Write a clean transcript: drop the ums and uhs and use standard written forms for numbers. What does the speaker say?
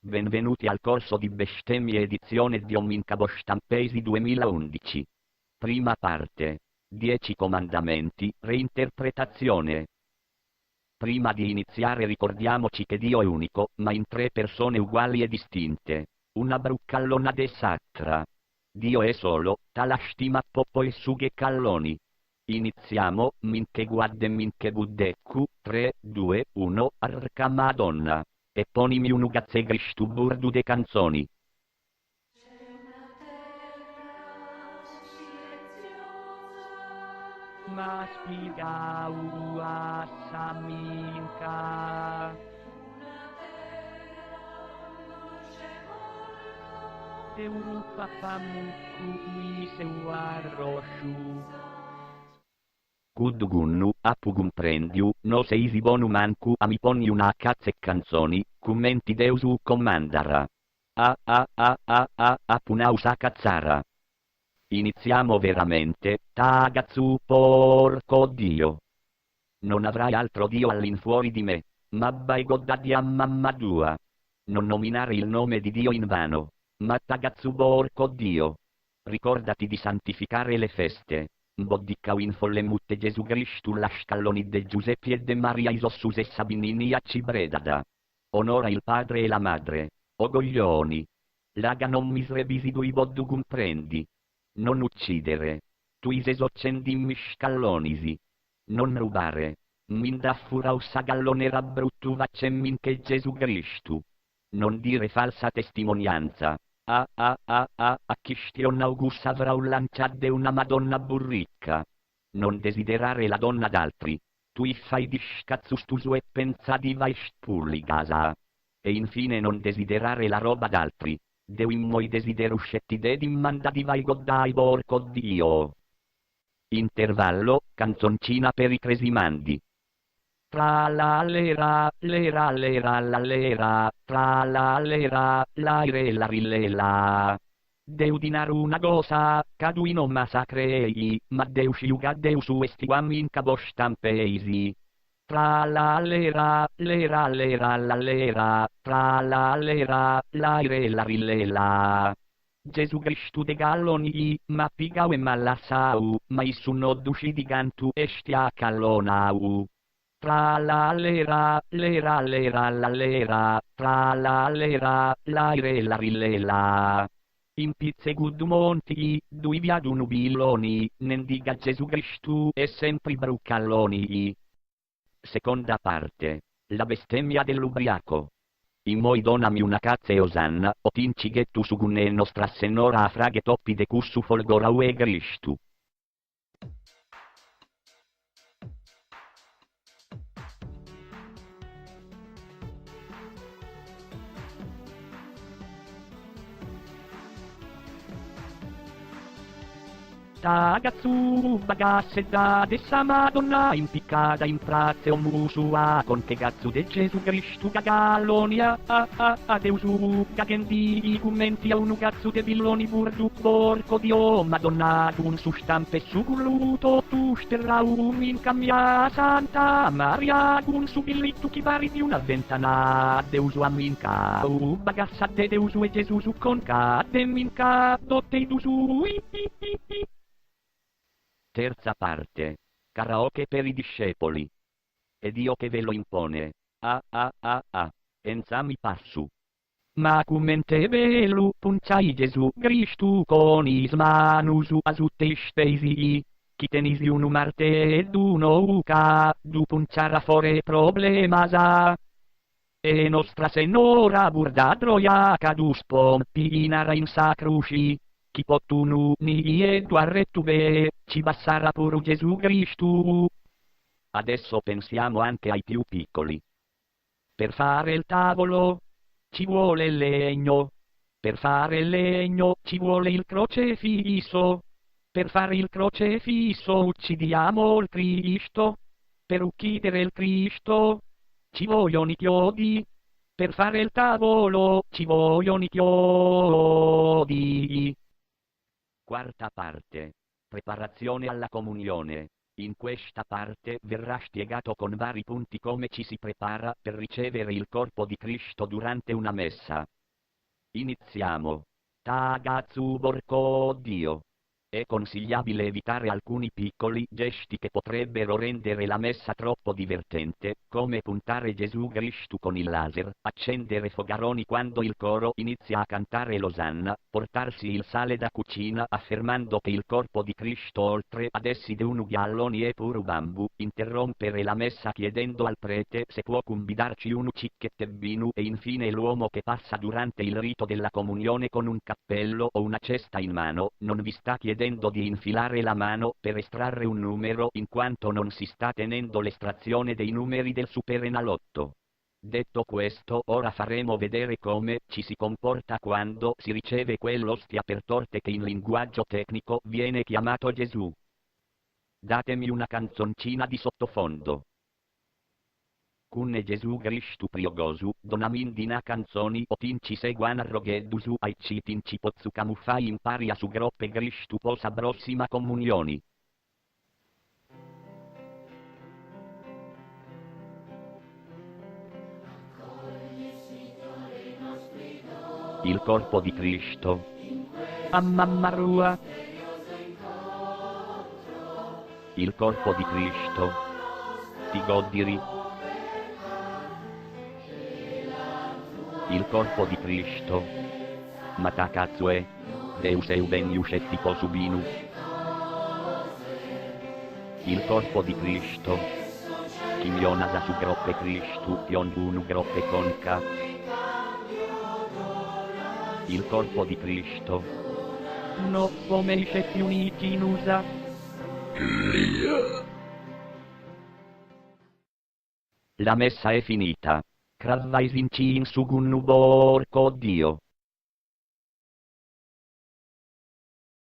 Benvenuti al corso di bestemmie edizione di Ommincabo Stampesi 2011. Prima parte. 10 comandamenti, reinterpretazione. Prima di iniziare ricordiamoci che Dio è unico, ma in tre persone uguali e distinte. Una bruccallona de sacra. Dio è solo, tala stima poppo e sughe calloni. Iniziamo, minche guadde minche buddeccu, 3, 2, 1, arca Madonna. E ponimi un'ugazze gristu burdu de canzoni. Ma spigau a saminca. Europa pamuku mi seu arrosciu. Gudgunnu, apugum prendiu, no seisi bonu mancu a mi poni una cazze canzoni, commenti deusu commandara. Apunausa cazzara. Iniziamo veramente, tagazu porco Dio. Non avrai altro Dio all'infuori di me, ma by God di mamma tua. Non nominare il nome di Dio in vano, ma tagazu porco Dio. Ricordati di santificare le feste. Boddicau in folle mutte Gesù Cristo la scalloni de Giuseppe e de Maria Isossus e Sabinini a Cibredada. Onora il padre e la madre, o goglioni. Laga non misrevisi dui boddugum prendi. Non uccidere. Tu isesocendimmi scallonisi. Non rubare. Mindaffurau sagallonera bruttu vaccemmin che Gesù Cristo. Non dire falsa testimonianza. A Christian August avrà un lanciadde una Madonna burricca. Non desiderare la donna d'altri. Tu fai di scazzus tusu e pensa di vai spulligasa. E infine non desiderare la roba d'altri. Deuim moi desideruscetti dedim manda di vai goddai porco Dio. Intervallo, canzoncina per i cresimandi. Tra la lera, la lera, tra la lera, l'aire la rillela. Deu dinar una cosa, cadui non massacrei, ma deu sciuga deu su estiuam in cabo stampeisi. Tra la lera, la lera, tra la lera, l'aire la rillela. Gesù Cristo de galloni, ma pigau e malassau, ma issunno duci di gantu estia callonau. Tra la lera, la lera, tra la lera, l'aire la rillela. In pizze guddumonti, dui viadu nubiloni, nendiga Gesù Cristo e sempre bruccalloni. Seconda parte. La bestemmia dell'ubriaco. In moi donami una cazza e osanna, o tincighettu sugunne nostra senora a fraghe toppi de cussu folgorau e Cristo. Tagazu bagasse da dessa Madonna impiccata in praze o musua con che gazzu de Gesù Cristo gagalonia a deusu gagendi commenti a un gazzu de villoni burdu porco Dio Madonna un su stampe su gulluto tu sterraum in cambia Santa Maria un su billittu chi pari di una ventana deusu aminca bagassa de deusu e Gesù su conca deminca dotte idusu Terza parte. Karaoke per i discepoli. E Dio che ve lo impone. Enzami passu. Ma commente velu punciai Gesù Cristo con ismanusu asutte spesi. Chi tenisi un marte ed uno uca, du punciara fore problemasa. E nostra senora burda troia cadus pompinara in sacruci. Chi potunu ni e tuarrettube, ci bassara puru Gesù Cristo. Adesso pensiamo anche ai più piccoli. Per fare il tavolo, ci vuole il legno. Per fare il legno, ci vuole il crocefisso. Per fare il crocefisso, uccidiamo il Cristo. Per uccidere il Cristo, ci vogliono i chiodi. Per fare il tavolo, ci vogliono i chiodi. Quarta parte. Preparazione alla comunione. In questa parte verrà spiegato con vari punti come ci si prepara per ricevere il corpo di Cristo durante una messa. Iniziamo. Tagazu porco Dio. È consigliabile evitare alcuni piccoli gesti che potrebbero rendere la messa troppo divertente, come puntare Gesù Cristo con il laser, accendere fogaroni quando il coro inizia a cantare l'Osanna, portarsi il sale da cucina affermando che il corpo di Cristo oltre ad essere un galloni e puro bambù, interrompere la messa chiedendo al prete se può convidarci un cicchettebinu e infine l'uomo che passa durante il rito della comunione con un cappello o una cesta in mano, non vi sta chiedendo di infilare la mano per estrarre un numero in quanto non si sta tenendo l'estrazione dei numeri del Superenalotto. Detto questo, ora faremo vedere come ci si comporta quando si riceve quell'ostia per torte che in linguaggio tecnico viene chiamato Gesù. Datemi una canzoncina di sottofondo. Cunne Gesù Cristu priogosu, donamindina canzoni o tinci seguan arroghedusu ai ci tinci pozzu camuffai impari a su groppe Cristu posa prossima comunioni. Il corpo di Cristo. Ammamarua. Il corpo di Cristo. Ti godiri. Il corpo di Cristo. Matakazzue. Deus eubenius et tipo subinu. Il corpo di Cristo. Chimionasa su groppe Cristu pion unu groppe conca. Il corpo di Cristo. No, come isce più nitinusa. La messa è finita. Cravvaisinci in sugunnu porco Dio.